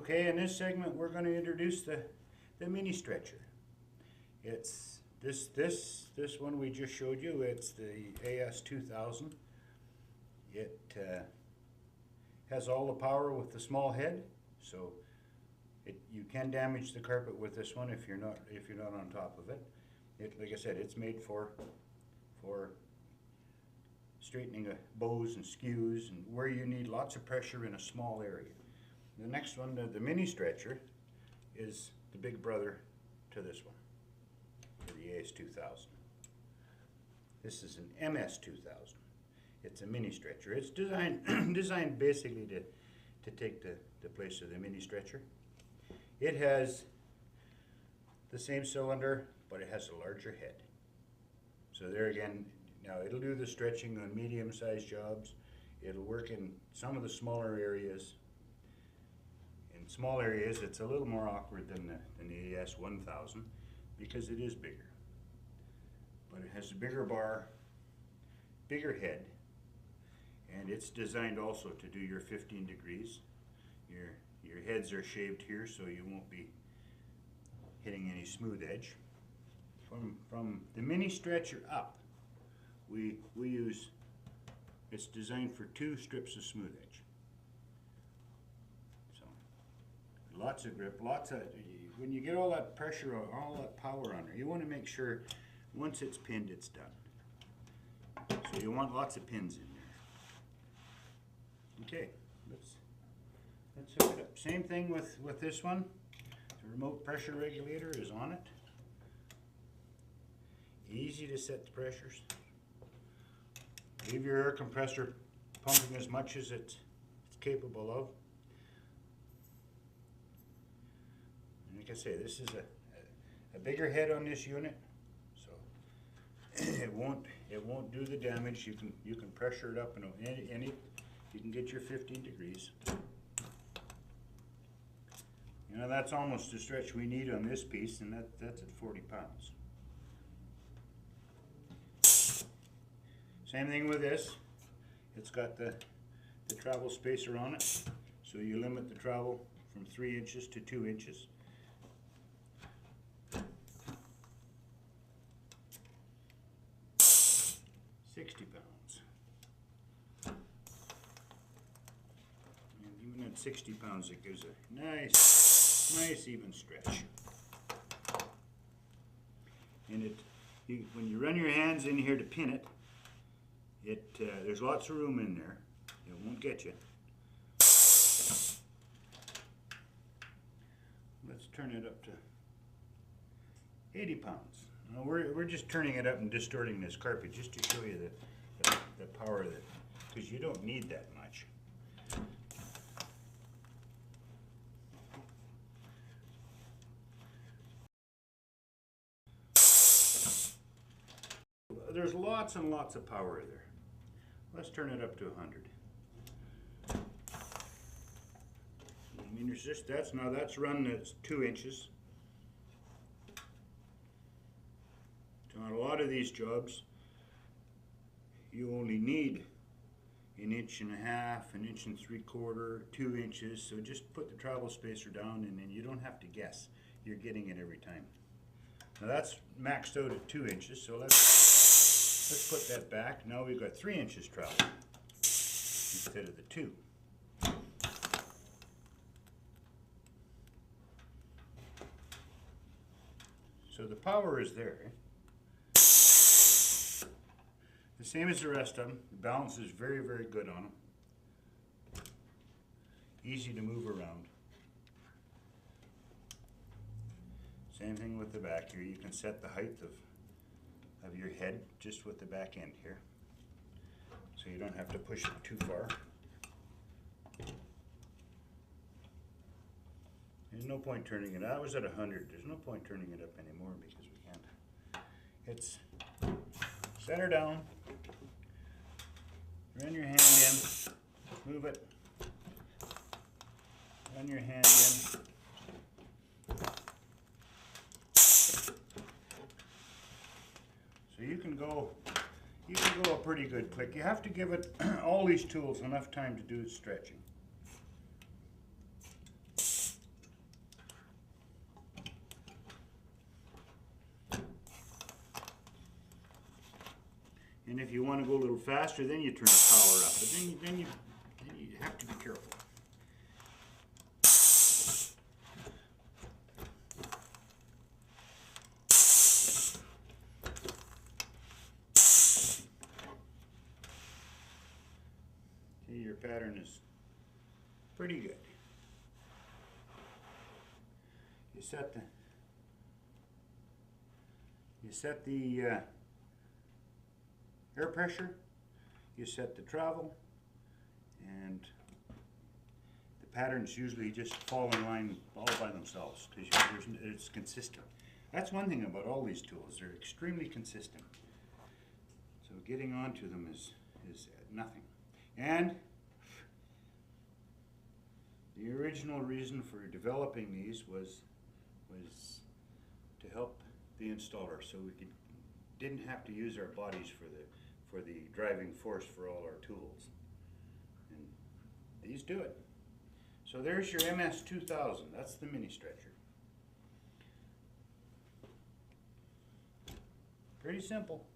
Okay, in this segment we're going to introduce the mini stretcher. It's this one we just showed you. It's the MS-2000. It has all the power with the small head, so you can damage the carpet with this one if you're not on top of it. Like I said, it's made for straightening bows and skews and where you need lots of pressure in a small area. The next one, the mini stretcher, is the big brother to this one, to the MS-2000. This is an MS-2000. It's a mini stretcher. It's designed basically to take the place of the mini stretcher. It has the same cylinder, but it has a larger head. So there again, now it'll do the stretching on medium-sized jobs. It'll work in some of the smaller areas. In small areas, it's a little more awkward than the MS-1000 because it is bigger. But it has a bigger bar, bigger head, and it's designed also to do your 15 degrees. Your heads are shaved here, so you won't be hitting any smooth edge. From the mini stretcher up, we use, it's designed for 2 strips of smooth edge. So lots of grip, when you get all that pressure, all that power on there, you want to make sure once it's pinned, it's done. So you want lots of pins in there. Okay, let's hook it up. Same thing with this one. The remote pressure regulator is on it. Easy to set the pressures. Leave your air compressor pumping as much as it's capable of. And like I say, this is a bigger head on this unit, so it won't do the damage. You can pressure it up and you can get your 15 degrees. You know, that's almost the stretch we need on this piece, and that's at 40 pounds. Same thing with this. It's got the travel spacer on it, so you limit the travel from 3 inches to 2 inches. £60. And even at 60 pounds, it gives a nice even stretch. And when you run your hands in here to pin it, there's lots of room in there. It won't get you. Let's turn it up to 80 pounds. Now we're just turning it up and distorting this carpet just to show you the power of it, because you don't need that much. There's lots and lots of power there. Let's turn it up to 100. I mean, there's just that's run that's 2 inches. So on a lot of these jobs, you only need 1.5 inches, 1 3/4 inches, 2 inches. So just put the travel spacer down, and then you don't have to guess. You're getting it every time. Now that's maxed out at 2 inches. So let's put that back. Now we've got 3 inches travel instead of the 2. So the power is there. The same as the rest of them. The balance is very, very good on them. Easy to move around. Same thing with the back here. You can set the height of your head just with the back end here, so you don't have to push it too far. There's no point turning it. I was at 100. There's no point turning it up anymore because we can't. It's set her down, run your hand in, move it, run your hand in. So you can go a pretty good click. You have to give it all these tools enough time to do its stretching. And if you want to go a little faster, then you turn the power up. But then you have to be careful. Okay, your pattern is pretty good. You set the air pressure, you set the travel, and the patterns usually just fall in line all by themselves because it's consistent. That's one thing about all these tools, they're extremely consistent. So getting onto them is nothing. And the original reason for developing these was to help the installer, so we didn't have to use our bodies for the driving force for all our tools. And these do it. So there's your MS-2000. That's the mini stretcher. Pretty simple.